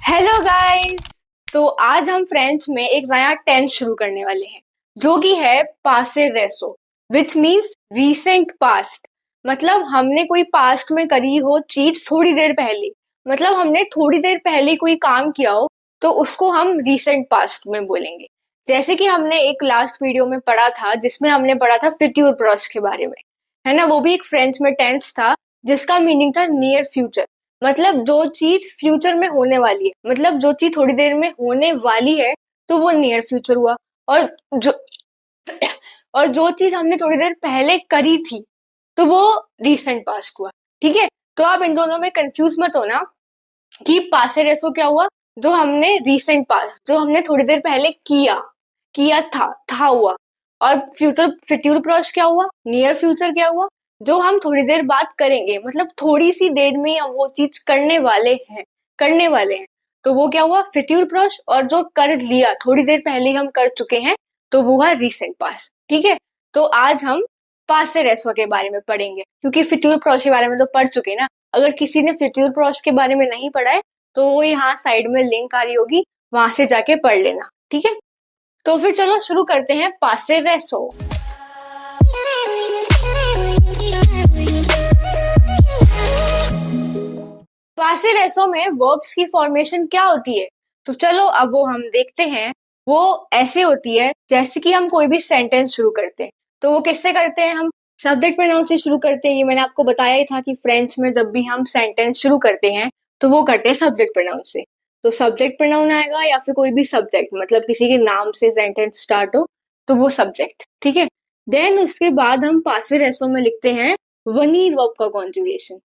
Hello guys. तो आज हम फ्रेंच में एक नया टेंस शुरू करने वाले हैं जो कि है पासे रेसो, विच मीन्स रीसेंट पास्ट। मतलब हमने कोई पास्ट में करी हो चीज थोड़ी देर पहले, मतलब हमने थोड़ी देर पहले कोई काम किया हो तो उसको हम रीसेंट पास्ट में बोलेंगे। जैसे कि हमने एक लास्ट वीडियो में पढ़ा था जिसमें हमने पढ़ा था फ्यूचर प्रोस्ट के बारे में, है ना। वो भी एक फ्रेंच में टेंस था जिसका मीनिंग था नियर फ्यूचर। मतलब जो चीज फ्यूचर में होने वाली है, मतलब जो चीज थोड़ी देर में होने वाली है तो वो नियर फ्यूचर हुआ। और जो और जो चीज हमने थोड़ी देर पहले करी थी तो वो रिसेंट पास्ट हुआ। ठीक है। तो आप इन दोनों में कंफ्यूज मत होना कि पासे रेसो क्या हुआ। जो हमने रिसेंट पास्ट, जो हमने थोड़ी देर पहले किया किया था हुआ। और फ्यूचर फ्यूचर प्रोस्ट क्या हुआ, नियर फ्यूचर क्या हुआ, जो हम थोड़ी देर बाद करेंगे, मतलब थोड़ी सी देर में हम वो चीज करने वाले हैं तो वो क्या हुआ, फ्यूचर प्रोस्ट। और जो कर लिया थोड़ी देर पहले हम कर चुके हैं तो वो हुआ रिसेंट पास्ट। ठीक है। तो आज हम पासे रेसो के बारे में पढ़ेंगे क्योंकि फ्यूचर प्रोस्ट के बारे में तो पढ़ चुके हैं ना। अगर किसी ने फ्यूचर प्रोस्ट के बारे में नहीं पढ़ा है तो वो यहाँ साइड में लिंक आ रही होगी, वहां से जाके पढ़ लेना। ठीक है। तो फिर चलो शुरू करते हैं पासे रेसो। पासे रेसो में वर्ब्स की फॉर्मेशन क्या होती है, तो चलो अब वो हम देखते हैं। वो ऐसे होती है जैसे कि हम कोई भी सेंटेंस शुरू करते हैं तो वो किससे करते हैं, हम सब्जेक्ट प्रोनाउन से शुरू करते हैं। ये मैंने आपको बताया ही था कि फ्रेंच में जब भी हम सेंटेंस शुरू करते हैं तो वो करते हैं सब्जेक्ट प्रोनाउन से। तो सब्जेक्ट प्रोनाउन आएगा या फिर कोई भी सब्जेक्ट, मतलब किसी के नाम से सेंटेंस स्टार्ट हो तो वो सब्जेक्ट। ठीक है। देन उसके बाद हम पासे रेसो में लिखते हैं वनीर वर्ब का कॉन्जुगेशन।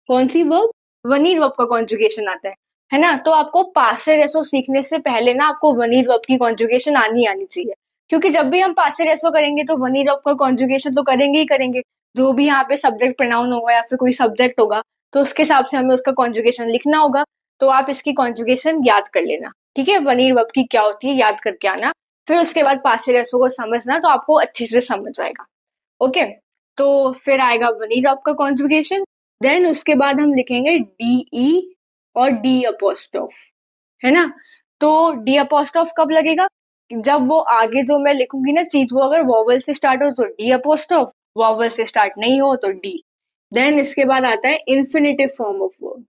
कौन सी वर्ब, वनीर वर्ब का कॉन्जुगेशन आता है ना। तो आपको पासे रेसो सीखने से पहले ना आपको वनीर वर्ब की कॉन्जुगेशन आनी चाहिए। क्योंकि जब भी हम पासे रेसो करेंगे तो वनीर वर्ब का कॉन्जुगेशन तो करेंगे ही करेंगे। जो भी यहाँ पे सब्जेक्ट प्रोनाउन होगा या फिर कोई सब्जेक्ट होगा तो उसके हिसाब से हमें उसका कॉन्जुगेशन लिखना होगा। तो आप इसकी कॉन्जुगेशन याद कर लेना। ठीक है। वनीर वर्ब की क्या होती है याद करके आना, फिर उसके बाद पासे रेसो को समझना तो आपको अच्छे से समझ आएगा। ओके। तो फिर आएगा वनीर वर्ब का कॉन्जुगेशन। देन उसके बाद हम लिखेंगे डी ई और डी अपोस्ट्रोफ, है ना। तो डी अपोस्ट्रोफ कब लगेगा, जब वो आगे जो मैं लिखूंगी ना चीज वो अगर वॉवल से स्टार्ट हो तो डी अपोस्ट्रोफ, वॉवल से स्टार्ट नहीं हो तो डी। देन इसके बाद आता है इन्फिनेटिव फॉर्म ऑफ वर्ब।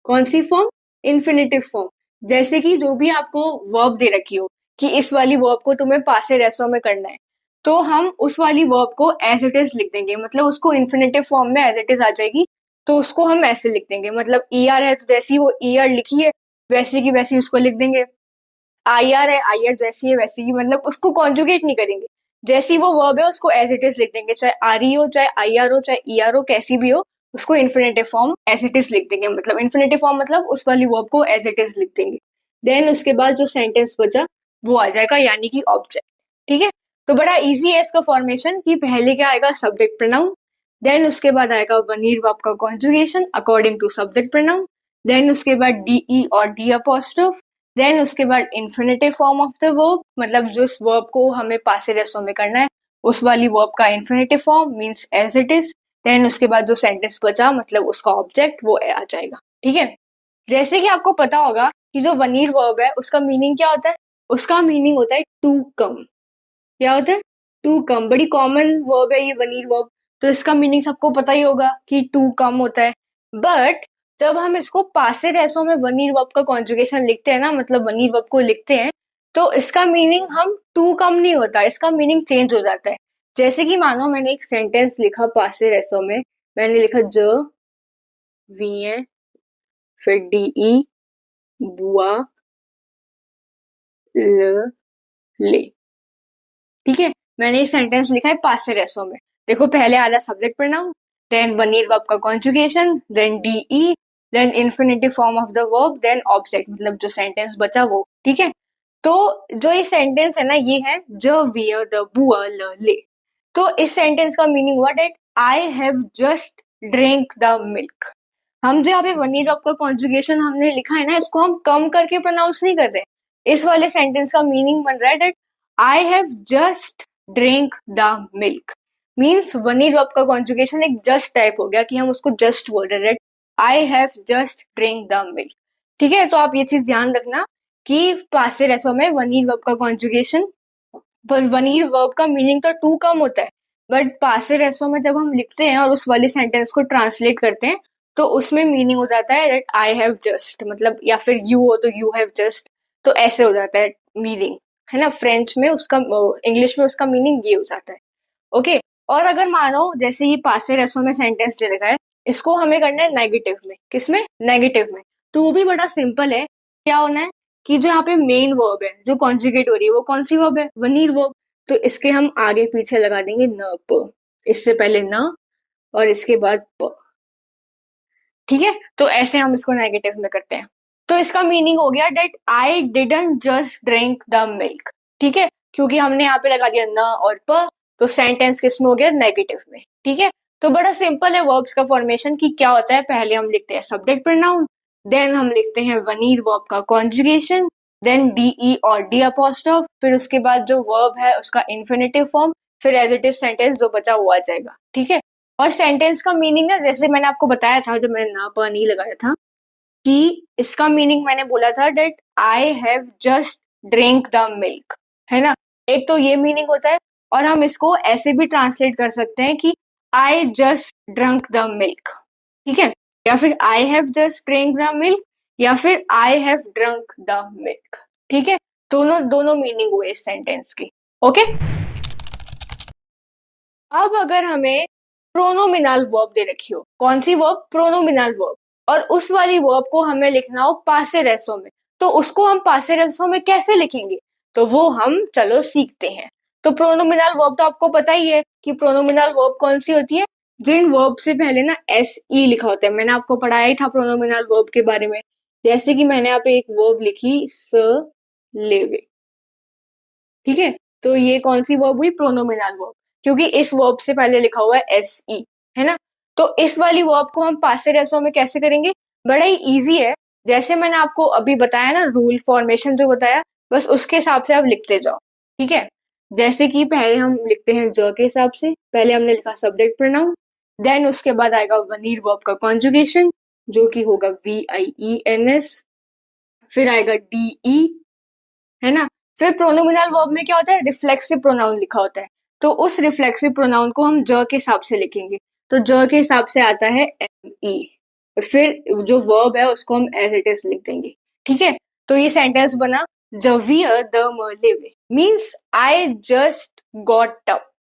कौन सी फॉर्म, इन्फिनेटिव फॉर्म। जैसे कि जो भी आपको वर्ब दे रखी हो कि इस वाली वर्ब को तुम्हें पासे रेसो में करना है तो हम उस वाली वर्ब को एज इट इज लिख देंगे, मतलब उसको इन्फिनेटिव फॉर्म में एज इट इज आ जाएगी। तो उसको हम ऐसे लिख देंगे, मतलब ई आर है तो जैसी वो ई आर लिखी है वैसी की वैसी उसको लिख देंगे। आई आर है, आई आर जैसी है वैसी की, मतलब उसको कॉन्जुगेट नहीं करेंगे। जैसी वो वर्ब है उसको एज इट इज लिख देंगे, चाहे आर ई हो चाहे आई आर हो चाहे ई आर हो कैसी भी हो, उसको infinitive form as it is लिख देंगे। मतलब इन्फिनेटिव फॉर्म मतलब उस वाली वर्ब को एज इट इज लिख देंगे। देन उसके बाद जो सेंटेंस बचा वो आ जाएगा यानी कि ऑब्जेक्ट। ठीक है। तो बड़ा इजी है इसका फॉर्मेशन कि पहले क्या आएगा सब्जेक्ट प्रोनाउन, देन उसके बाद आएगा वनीर वर्ब का conjugation according to subject pronoun, then उसके बाद डी ई और डी अपोस्ट्रोफ, देन उसके बाद infinitive form of the verb, मतलब जिस वर्ब को हमें पासे रेसो में करना है उस वाली वर्ब का infinitive form means as it is. Then उसके बाद जो सेंटेंस बचा मतलब उसका ऑब्जेक्ट वो आ जाएगा। ठीक है। जैसे कि आपको पता होगा कि जो वनीर वर्ब है उसका मीनिंग क्या होता है, उसका मीनिंग होता है टू कम। क्या होता है, टू कम। बड़ी कॉमन वर्ब है ये वनीर वर्ब, तो इसका मीनिंग सबको पता ही होगा कि टू कम होता है। बट जब हम इसको पासे रेसो में वनीर वर्ब का कॉन्जुगेशन लिखते हैं ना, मतलब वनीर वर्ब को लिखते हैं तो इसका मीनिंग हम टू कम नहीं होता, इसका मीनिंग चेंज हो जाता है। जैसे कि मानो मैंने एक सेंटेंस लिखा पासे रेसो में, मैंने लिखा ज वी ए फिर डी ई बुआ ल ले। ठीक है। मैंने ये सेंटेंस लिखा है पासे रेसो में। देखो पहले आ रहा सब्जेक्ट प्रोनाउन, देन वनीर वर्ब का conjugation, then D E, then infinitive form of the verb, then object, मतलब जो सेंटेंस बचा वो। ठीक है। तो जो ये सेंटेंस है ना ये है ज वियर द बुआ ल ले। तो इस सेंटेंस का मीनिंग हुआ that I have just drink the milk. हम जो यहाँ पे वनीर वर्ब का कॉन्जुगेशन हमने लिखा है ना इसको हम कम करके प्रोनाउंस नहीं कर रहे। इस वाले सेंटेंस का मीनिंग बन रहा है that I have just drink the milk. Means वनीर वर्ब का कॉन्जुगेशन एक जस्ट टाइप हो गया कि हम उसको जस्ट बोल रहे हैं, I have just drink the milk. ठीक है, तो आप ये चीज ध्यान रखना कि पास्ट रेसो में वनीर वर्ब का कॉन्जुगेशन, वनीर वर्ब का मीनिंग तो टू कम होता है, बट पास्ट रेसो में जब हम लिखते हैं और उस वाले सेंटेंस को ट्रांसलेट करते हैं तो उसमें मीनिंग हो जाता है दैट आई हैव जस्ट, मतलब या फिर यू हो तो यू हैव जस्ट, तो ऐसे हो जाता है मीनिंग, है ना। फ्रेंच में उसका, इंग्लिश में उसका मीनिंग ये हो जाता है। ओके, और अगर मानो जैसे ये पासे रेसो में सेंटेंस दे रखा है, इसको हमें करना है नेगेटिव में, किसमें, नेगेटिव में, तो वो भी बड़ा सिंपल है। क्या होना है कि जो यहाँ पे मेन वर्ब है जो कॉन्जुगेट हो रही है वो कौन सी वर्ब है, वनीर वर्ब, तो इसके हम आगे पीछे लगा देंगे न प, इससे पहले न और इसके बाद प। ठीक है, तो ऐसे हम इसको नेगेटिव में करते हैं। तो इसका मीनिंग हो गया that I didn't just drink the milk. ठीक है, क्योंकि हमने यहाँ पे लगा दिया न और प, तो सेंटेंस किस में हो गया, नेगेटिव में। ठीक है, तो बड़ा सिंपल है वर्ब्स का फॉर्मेशन की क्या होता है, पहले हम लिखते हैं सब्जेक्ट प्रोनाउन, देन हम लिखते हैं वनीर वर्ब का कॉन्जुगेशन, देन डीई और डी अपोस्ट्रोफ, फिर उसके बाद जो वर्ब है उसका इन्फिनेटिव फॉर्म, फिर एज इट इज सेंटेंस जो बचा हुआ आ जाएगा। ठीक है, और सेंटेंस का मीनिंग ना, जैसे मैंने आपको बताया था जब मैंने ना प नहीं लगाया था, कि इसका मीनिंग मैंने बोला था that I have just drink the milk, है ना। एक तो ये मीनिंग होता है, और हम इसको ऐसे भी ट्रांसलेट कर सकते हैं कि I just drunk the milk. ठीक है, या फिर आई have just drink the milk, या फिर I have drunk the milk. ठीक है, दोनों दोनों मीनिंग हुए इस सेंटेंस की। ओके, अब अगर हमें प्रोनोमिनल वर्ब दे रखी हो, कौन सी वर्ब, प्रोनोमिनल वर्ब, और उस वाली वर्ब को हमें लिखना हो पासे रेसो में, तो उसको हम पासे रेसो में कैसे लिखेंगे, तो वो हम चलो सीखते हैं। तो प्रोनोमिनल वर्ब तो आपको पता ही है कि प्रोनोमिनल वर्ब कौन सी होती है, जिन वर्ब से पहले ना एस ई लिखा होता है। मैंने आपको पढ़ाया ही था प्रोनोमिनल वर्ब के बारे में, जैसे कि मैंने यहाँ पे एक वर्ब लिखी स लेवे। ठीक है, तो ये कौन सी वर्ब हुई, प्रोनोमिनल वर्ब, क्योंकि इस वर्ब से पहले लिखा हुआ है एस ई, है ना। तो इस वाली वर्ब को हम पासे रेसो में कैसे करेंगे, बड़ा ही इजी है। जैसे मैंने आपको अभी बताया ना, रूल फॉर्मेशन जो बताया, बस उसके हिसाब से आप लिखते जाओ। ठीक है, जैसे कि पहले हम लिखते हैं ज के हिसाब से, पहले हमने लिखा सब्जेक्ट प्रोनाउन, देन उसके बाद आएगा वनीर वर्ब का कॉन्जुगेशन जो कि होगा VIENS, फिर आएगा DE, है ना। फिर प्रोनोमिनल वर्ब में क्या होता है, रिफ्लेक्सिव प्रोनाउन लिखा होता है, तो उस रिफ्लेक्सिव प्रोनाउन को हम ज के हिसाब से लिखेंगे, तो ज के हिसाब से आता है ME, और फिर जो वर्ब है उसको हम एज इट इज लिख देंगे। ठीक है, तो ये सेंटेंस बना, जवियर द लिवे means I just got up.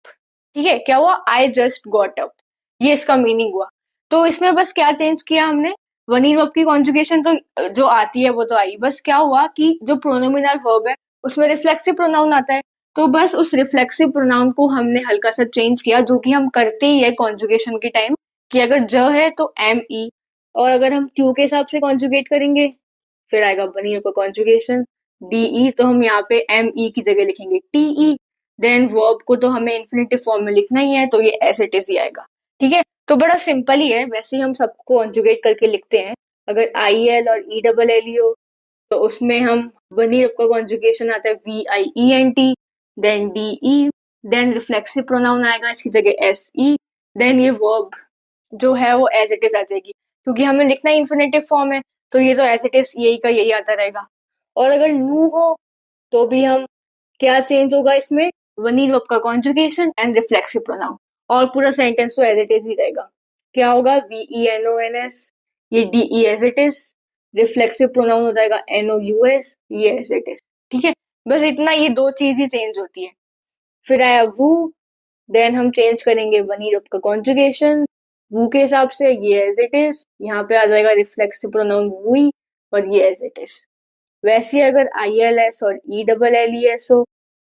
ठीक है, क्या हुआ, आई जस्ट गॉट अप, ये इसका मीनिंग हुआ। तो इसमें बस क्या चेंज किया हमने, वनीर वर्ब की कॉन्जुगेशन तो जो आती है वो तो आई, बस क्या हुआ कि जो प्रोनोमिनल वर्ब है उसमें रिफ्लेक्सिव प्रोनाउन आता है, तो बस उस रिफ्लेक्सिव प्रोनाउन को हमने हल्का सा चेंज किया, जो कि हम करते ही है कॉन्जुगेशन के टाइम, कि अगर ज है तो ME, और अगर हम क्यू के हिसाब से कॉन्जुगेट करेंगे फिर आएगा वनीर का कॉन्जुगेशन DE, तो हम यहाँ पे ME की जगह लिखेंगे TE, देन वर्ब को तो हमें इन्फिनेटिव फॉर्म में लिखना ही है, तो ये एज इट इज ही आएगा। ठीक है, तो बड़ा सिंपल ही है, वैसे ही हम सबको कॉन्जुगेट करके लिखते हैं। अगर IL और ELL हो तो उसमें हम वनीर का कॉन्जुगेशन आता है VIENT, then DE, then reflexive pronoun आएगा इसकी जगह SE, देन ये वर्ब जो है वो एज इट इज आ जाएगी, क्योंकि हमें लिखना इन्फिनेटिव फॉर्म है, तो ये तो एज इट इज यही का यही आता रहेगा। और अगर न्यू हो तो भी हम, क्या चेंज होगा इसमें, वनीर वर्ब का कॉन्जुगेशन एंड रिफ्लेक्सिव प्रोनाउन, और पूरा सेंटेंस तो एज इट इज ही रहेगा। क्या होगा, VENONS, ये DE as it is, reflexive pronoun हो जाएगा NOUS, ये एज इट इज। ठीक है, बस इतना, ये दो चीज ही चेंज होती है। फिर आया वू, देन हम चेंज करेंगे वनीर वर्ब का कॉन्जुगेशन वू के हिसाब से, ये एज इट इज, यहाँ पे आ जाएगा रिफ्लेक्सिव प्रोनाउन वुई, और ये एज इट इज। वैसे ही अगर ILS और ELLES हो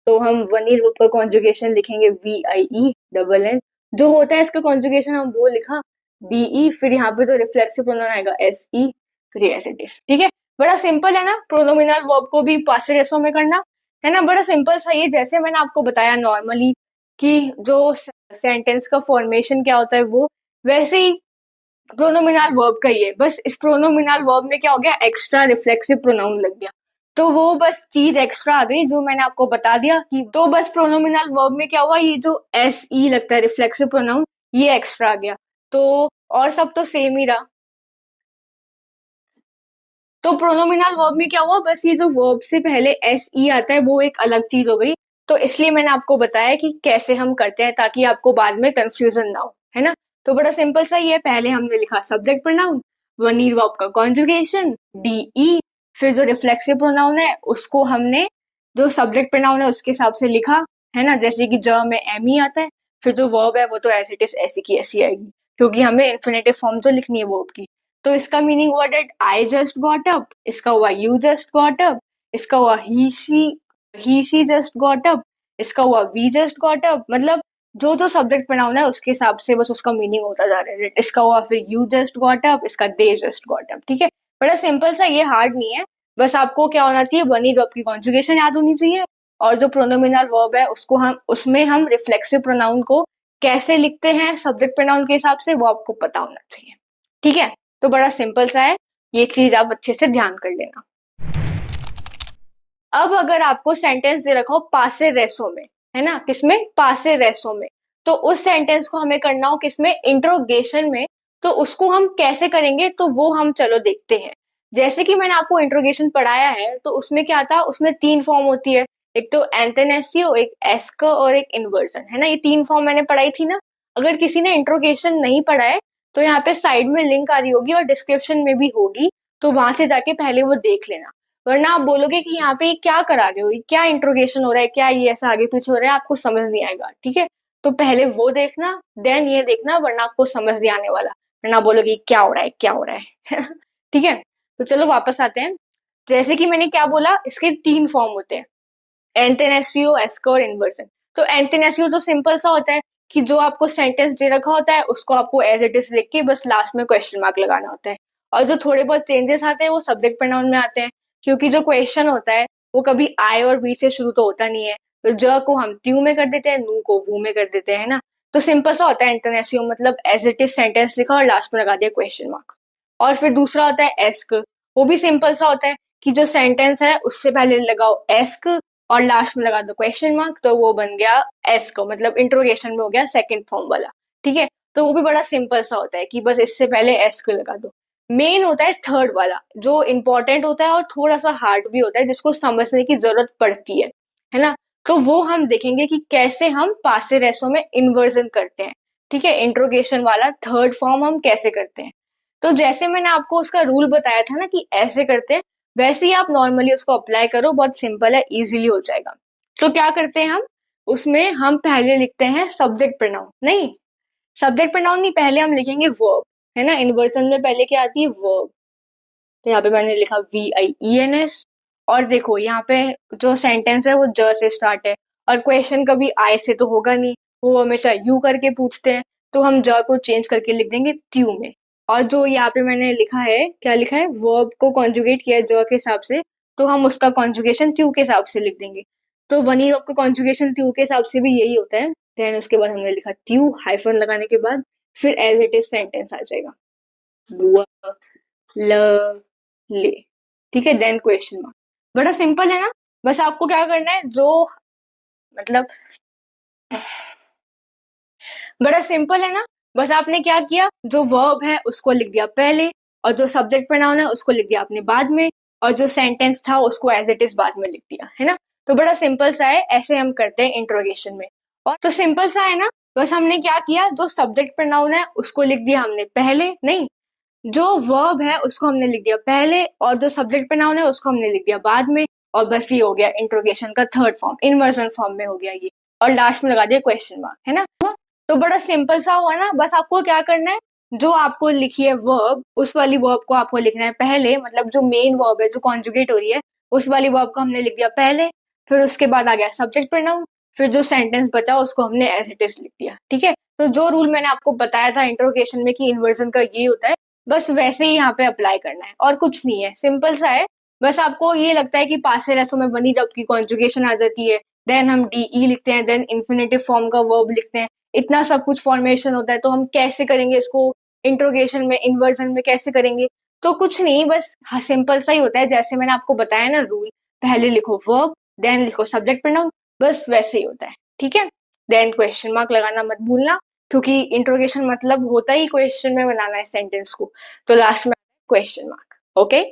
तो हम वनीर वर्ब का कॉन्जुगेशन लिखेंगे VIENN, जो होता है इसका कॉन्जुगेशन हम वो लिखा DE, फिर यहाँ पे तो रिफ्लेक्सिव प्रोनाउन आएगा SE, फिर एज इट इज। ठीक है, बड़ा सिंपल है ना, प्रोनोमिनल वर्ब को भी पास्ट रेसो में करना, है ना, बड़ा सिंपल सा। ये जैसे मैंने आपको बताया नॉर्मली कि जो सेंटेंस का फॉर्मेशन क्या होता है वो, वैसे ही प्रोनोमिनल वर्ब का ही है, बस इस प्रोनोमिनल वर्ब में क्या हो गया, एक्स्ट्रा रिफ्लेक्सिव प्रोनाउन लग गया, तो वो बस चीज एक्स्ट्रा आ गई जो मैंने आपको बता दिया कि, तो बस प्रोनोमिनल वर्ब में क्या हुआ, ये जो SE लगता है रिफ्लेक्सिव प्रोनाउन, ये एक्स्ट्रा आ गया, तो और सब तो सेम ही रहा। तो प्रोनोमिनल वर्ब में क्या हुआ, बस ये जो वर्ब से पहले एस ई आता है वो एक अलग चीज हो गई। तो इसलिए मैंने आपको बताया कि कैसे हम करते हैं ताकि आपको बाद में कंफ्यूजन ना हो, है ना। तो बड़ा सिंपल सा ही है, पहले हमने लिखा सब्जेक्ट प्रोनाउन, वनीर वर्ब का कॉन्जुगेशन डीई, फिर जो रिफ्लेक्सिव प्रोनाउन है उसको हमने जो सब्जेक्ट प्रोनाउन है उसके हिसाब से लिखा, है ना, जैसे कि ज में एम ई आता है। फिर जो वर्ब है वो तो एज इट इज ऐसी की ऐसी आएगी, क्योंकि हमें इन्फिनेटिव फॉर्म तो लिखनी है वर्ब की। तो इसका मीनिंग हुआ that I just got up, इसका हुआ यू जस्ट गॉट अप, इसका हुआ he she just got up, इसका हुआ वी जस्ट गॉट अप। मतलब जो जो सब्जेक्ट प्रोनाउन है उसके हिसाब से बस उसका मीनिंग होता जा रहा है। इसका हुआ फिर यू जस्ट गॉट अप, इसका दे जस्ट गॉट अप। ठीक है, बड़ा सिंपल सा, ये हार्ड नहीं है। बस आपको क्या होना चाहिए, बनी वर्ब की कॉन्जुगेशन याद होनी चाहिए, और जो प्रोनोमिनल वर्ब है उसको हम उसमें हम रिफ्लेक्सिव प्रोनाउन को कैसे लिखते हैं सब्जेक्ट प्रोनाउन के हिसाब से वो आपको पता होना चाहिए। ठीक है, तो बड़ा सिंपल सा है, ये चीज आप अच्छे से ध्यान कर लेना। अब अगर आपको सेंटेंस दे रखा हो पासे रेसो में, है ना, किसमें, पासे रेसो में, तो उस सेंटेंस को हमें करना हो किसमें, इंट्रोगेशन में। तो उसको हम कैसे करेंगे, तो वो हम चलो देखते हैं। जैसे कि मैंने आपको इंट्रोगेशन पढ़ाया है, तो उसमें क्या था, उसमें 3 फॉर्म होती है, एक तो एंटेनेसियो, एक एस्कर और एक इन्वर्जन, है ना। ये 3 फॉर्म मैंने पढ़ाई थी ना। अगर किसी ने इंट्रोगेशन नहीं पढ़ा है तो यहाँ पे साइड में लिंक आ रही होगी और डिस्क्रिप्शन में भी होगी, तो वहां से जाके पहले वो देख लेना। वरना आप बोलोगे कि यहाँ पे क्या करा रहे हो, ये क्या इंट्रोगेशन हो रहा है, क्या ये ऐसा आगे पीछे हो रहा है, आपको समझ नहीं आएगा। ठीक है, तो पहले वो देखना, देन ये देखना, वरना आपको समझ नहीं आने वाला। वरना बोलोगे क्या हो रहा है, क्या हो रहा है। ठीक है, तो चलो वापस आते हैं। जैसे कि मैंने क्या बोला, इसके 3 फॉर्म होते हैं, एंटेनेसियो, एस्कर और इन्वर्सन। तो एंटेनेसियो तो सिंपल सा होता है कि जो आपको सेंटेंस दे रखा होता है उसको आपको एज इट इज लिख के बस लास्ट में क्वेश्चन मार्क लगाना होता है। और जो थोड़े बहुत चेंजेस आते हैं वो सब्जेक्ट प्रोनाउन में आते हैं, क्योंकि जो क्वेश्चन होता है वो कभी आई और वी से शुरू तो होता नहीं है। तो ज को हम ट्यू में कर देते हैं, नू को वू में कर देते हैं, है ना। तो सिंपल सा होता है एंटेनेसियो, मतलब एज इट इज सेंटेंस लिखा और लास्ट में लगा दिया क्वेश्चन मार्क। और फिर दूसरा होता है एस्क, वो भी सिंपल सा होता है कि जो सेंटेंस है उससे पहले लगाओ एस्क और लास्ट में लगा दो क्वेश्चन मार्क, तो वो बन गया एस्क, मतलब इंट्रोगेशन में हो गया सेकंड फॉर्म वाला। ठीक है, तो वो भी बड़ा सिंपल सा होता है कि बस इससे पहले एस्क लगा दो। मेन होता है थर्ड वाला, जो इंपॉर्टेंट होता है और थोड़ा सा हार्ड भी होता है, जिसको समझने की जरूरत पड़ती है ना। तो वो हम देखेंगे कि कैसे हम पासे रेसो में इन्वर्जन करते हैं। ठीक है, इंट्रोगेशन वाला थर्ड फॉर्म हम कैसे करते हैं। तो जैसे मैंने आपको उसका रूल बताया था ना कि ऐसे करते हैं, वैसे ही आप नॉर्मली उसको अप्लाई करो, बहुत सिंपल है, इजीली हो जाएगा। तो क्या करते हैं हम, उसमें हम पहले लिखते हैं सब्जेक्ट प्रोनाउन, नहीं सब्जेक्ट प्रोनाउन नहीं, पहले हम लिखेंगे वर्ब, है ना। इन्वर्सन में पहले क्या आती है, वर्ब। तो यहाँ पे मैंने लिखा VIENS। और देखो यहाँ पे जो सेंटेंस है वो ज से स्टार्ट है, और क्वेश्चन कभी आई से तो होगा नहीं, वो हमेशा यू करके पूछते हैं, तो हम ज को चेंज करके लिख देंगे ट्यू में। और जो यहाँ पे मैंने लिखा है, क्या लिखा है, वर्ब को कॉन्जुगेट किया है ज के हिसाब से, तो हम उसका कॉन्जुगेशन ट्यू के हिसाब से लिख देंगे। तो बनी वर्ब का कॉन्जुगेशन ट्यू के हिसाब से भी यही होता है। देन उसके बाद हमने लिखा ट्यू हाइफन लगाने के बाद फिर एज इट इज सेंटेंस आ जाएगा, बुआ ल ले। ठीक है, देन क्वेश्चन मार्क। बड़ा सिंपल है ना। बस आपको क्या करना है, जो मतलब बड़ा सिंपल है ना। बस आपने क्या किया, जो वर्ब है उसको लिख दिया पहले, और जो सब्जेक्ट प्रोनाउन है उसको लिख दिया आपने बाद में, और जो सेंटेंस था उसको एज इट इज बाद में लिख दिया, है ना। तो बड़ा सिंपल सा है, ऐसे हम करते हैं इंट्रोगेशन में। और तो सिंपल सा है ना। बस हमने क्या किया, जो सब्जेक्ट प्रोनाउन है उसको लिख दिया हमने पहले, नहीं जो वर्ब है उसको हमने लिख दिया पहले, और जो सब्जेक्ट प्रोनाउन है उसको हमने लिख दिया बाद में। और बस ये हो गया इंट्रोगेशन का थर्ड फॉर्म, इन्वर्जन फॉर्म में हो गया ये। और लास्ट में लगा दिया क्वेश्चन मार्क, है ना। तो बड़ा सिंपल सा हुआ ना। बस आपको क्या करना है, जो आपको लिखी है वर्ब, उस वाली वर्ब को आपको लिखना है पहले, मतलब जो मेन वर्ब है जो कॉन्जुगेट हो रही है उस वाली वर्ब को हमने लिख दिया पहले। फिर उसके बाद आ गया सब्जेक्ट प्रोनाउन, फिर जो सेंटेंस बचा उसको हमने एज इट इज लिख दिया। ठीक है, तो जो रूल मैंने आपको बताया था इंट्रोगेशन में कि इन्वर्जन का ये होता है, बस वैसे ही यहाँ पे अप्लाई करना है, और कुछ नहीं है, सिंपल सा है। बस आपको ये लगता है कि पासे रेसो में बनी जब की कॉन्जुगेशन आ जाती है, देन हम DE लिखते हैं, देन इन्फिनेटिव फॉर्म का वर्ब लिखते हैं, इतना सब कुछ फॉर्मेशन होता है, तो हम कैसे करेंगे इसको इंट्रोगेशन में, इन्वर्जन में कैसे करेंगे। तो कुछ नहीं, बस सिंपल सा ही होता है, जैसे मैंने आपको बताया ना रूल, पहले लिखो वर्ब, देन लिखो सब्जेक्ट प्रोनाउन, बस वैसे ही होता है। ठीक है, देन क्वेश्चन मार्क लगाना मत भूलना, क्योंकि इंट्रोगेशन मतलब होता ही क्वेश्चन में बनाना है सेंटेंस को, तो लास्ट में क्वेश्चन मार्क। ओके।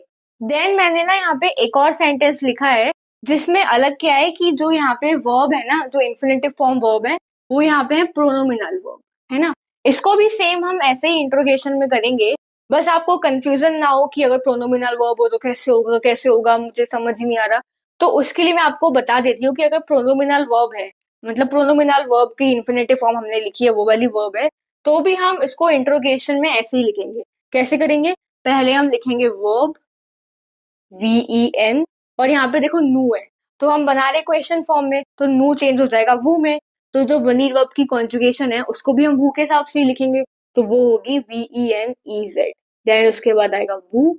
देन मैंने ना यहाँ पे एक और सेंटेंस लिखा है जिसमें अलग क्या है कि जो यहाँ पे वर्ब है ना, जो इन्फिनेटिव फॉर्म वर्ब है, वो यहाँ पे है प्रोनोमिनल वर्ब, है ना। इसको भी सेम हम ऐसे ही इंट्रोगेशन में करेंगे। बस आपको कंफ्यूजन ना हो कि अगर प्रोनोमिनल वर्ब हो तो कैसे होगा, मुझे समझ ही नहीं आ रहा। तो उसके लिए मैं आपको बता देती हूँ कि अगर प्रोनोमिनल वर्ब है, मतलब प्रोनोमिनल वर्ब की इन्फिनेटिव फॉर्म हमने लिखी है, वो वाली वर्ब है, तो भी हम इसको इंट्रोगेशन में ऐसे ही लिखेंगे। कैसे करेंगे? पहले हम लिखेंगे वर्ब, VEN, और यहाँ पे देखो नू है, तो हम बना रहे क्वेश्चन फॉर्म में, तो नू चेंज हो जाएगा वू में। तो जो बनी वर्ब की कॉन्जुगेशन है उसको भी हम वू के हिसाब से ही लिखेंगे, तो वो होगी VENEZ। देन उसके बाद आएगा वू,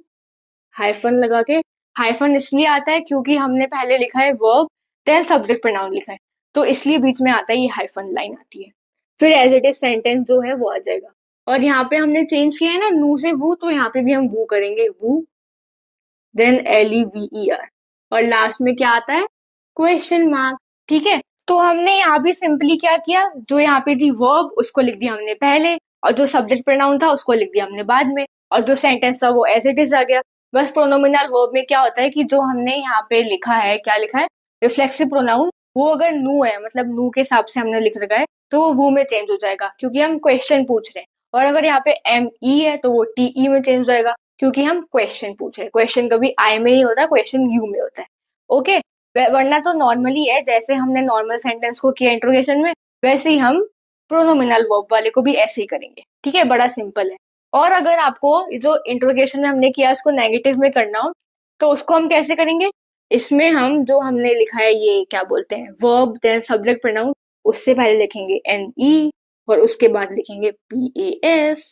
हाइफन लगा के। हाइफन इसलिए आता है क्योंकि हमने पहले लिखा है वर्ब, देन सब्जेक्ट प्रोनाउन लिखा है, तो इसलिए बीच में आता है, ये हाइफन लाइन आती है। फिर एज इट इज सेंटेंस जो है वो आ जाएगा। और यहाँ पे हमने चेंज किया है ना नू से वू, तो यहाँ पे भी हम वू करेंगे, वू, देन LEVER, और लास्ट में क्या आता है? Question mark. ठीक है, तो हमने यहाँ भी सिंपली क्या किया, जो यहाँ पे थी वर्ब उसको लिख दिया हमने पहले, और जो सब्जेक्ट प्रोनाउन था उसको लिख दिया हमने बाद में, और जो सेंटेंस था वो एज इट इज आ गया। बस प्रोनोमिनल वर्ब में क्या होता है कि जो हमने यहाँ पे लिखा है, क्या लिखा है, रिफ्लेक्सिव प्रोनाउन, वो अगर नू है, मतलब नू के हिसाब से हमने लिख रखा है, तो वो वू में चेंज हो जाएगा क्योंकि हम क्वेश्चन पूछ रहे हैं। और अगर यहाँ पे ME है तो वो TE में चेंज हो जाएगा क्योंकि हम क्वेश्चन पूछ रहे हैं। क्वेश्चन कभी आई में नहीं होता, क्वेश्चन यू में होता है। ओके, वरना तो नॉर्मली है, जैसे हमने नॉर्मल सेंटेंस को किया इंट्रोगेशन में, वैसे ही हम प्रोनोमिनल वर्ब वाले को भी ऐसे ही करेंगे। ठीक है, बड़ा सिंपल है। और अगर आपको जो इंट्रोगेशन में हमने किया उसको नेगेटिव में करना हो, तो उसको हम कैसे करेंगे? इसमें हम जो हमने लिखा है, ये क्या बोलते हैं, वर्ब देन सब्जेक्ट प्रोनाउन, उससे पहले लिखेंगे NE और उसके बाद लिखेंगे PAS।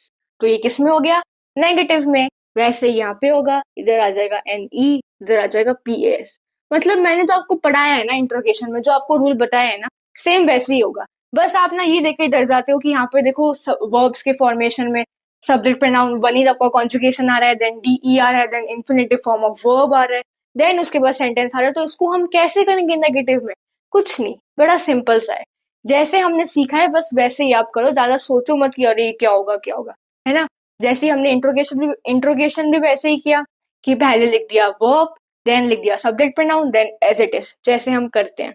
तो ये किस में हो गया? नेगेटिव में। वैसे यहाँ पे होगा, इधर आ जाएगा NE, इधर आ जाएगा PAS। मतलब मैंने जो आपको पढ़ाया है ना इंट्रोगेशन में, जो आपको रूल बताया है ना, सेम वैसे ही होगा। बस आप ना ये देख के डर जाते हो कि यहाँ पे देखो वर्ब्स के फॉर्मेशन में सब्जेक्ट प्रोनाउन बनी आपका कॉन्जुगेशन आ रहा है, देन DE आ रहा है, then infinitive form of verb आ रहा है, देन उसके बाद सेंटेंस आ रहा है, तो इसको हम कैसे करेंगे नेगेटिव में? कुछ नहीं, बड़ा सिंपल सा है। जैसे हमने सीखा है बस वैसे ही आप करो, ज्यादा सोचो मत कि अरे क्या होगा क्या होगा, है ना। जैसे हमने इंट्रोगेशन भी वैसे ही किया कि पहले लिख दिया वर्ब, देन लिख दिया subject pronoun, then as it is जैसे हम करते हैं।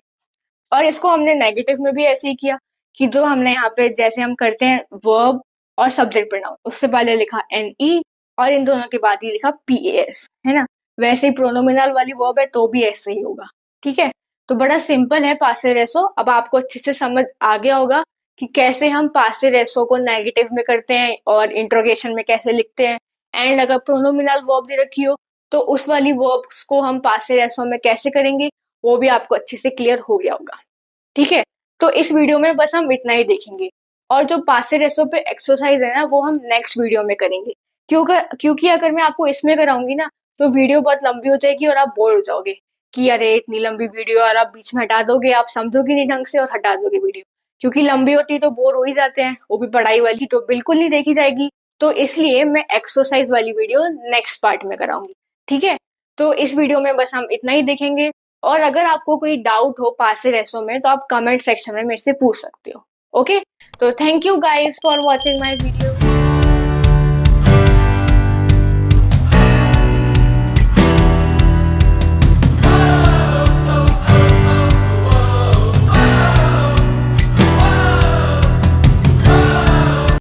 और इसको हमने नेगेटिव में भी ऐसे ही किया कि जो हमने यहाँ पे जैसे हम करते हैं वर्ब और सब्जेक्ट प्रोनाउन, उससे पहले लिखा NE और इन दोनों के बाद ही लिखा PAS, है ना। वैसे ही प्रोनोमिनल वाली वर्ब है तो भी ऐसे ही होगा। ठीक है, तो बड़ा सिंपल है पासे रेसो। अब आपको अच्छे से समझ आ गया होगा कि कैसे हम पासे रेसो को नेगेटिव में करते हैं और इंट्रोगेशन में कैसे लिखते हैं। एंड अगर प्रोनोमिनल वर्ब दे रखी हो तो उस वाली वर्ब्स को हम पासे रेसो में कैसे करेंगे, वो भी आपको अच्छे से क्लियर हो गया होगा। ठीक है, तो इस वीडियो में बस हम इतना ही देखेंगे, और जो पासे रेसो पे एक्सरसाइज है ना वो हम नेक्स्ट वीडियो में करेंगे। क्योंकि अगर मैं आपको इसमें कराऊंगी ना तो वीडियो बहुत लंबी हो जाएगी और आप बोर हो जाओगे कि अरे इतनी लंबी वीडियो, और आप बीच में हटा दोगे, आप समझोगे नहीं ढंग से और हटा दोगे वीडियो। क्योंकि लंबी होती तो बोर हो ही जाते हैं, वो भी पढ़ाई वाली तो बिल्कुल नहीं देखी जाएगी। तो इसलिए मैं एक्सरसाइज वाली वीडियो नेक्स्ट पार्ट में कराऊंगी। ठीक है, तो इस वीडियो में बस हम इतना ही देखेंगे। और अगर आपको कोई डाउट हो पासे रेसो में तो आप कमेंट सेक्शन में मेरे से पूछ सकते हो। ओके, तो thank you guys for watching my video.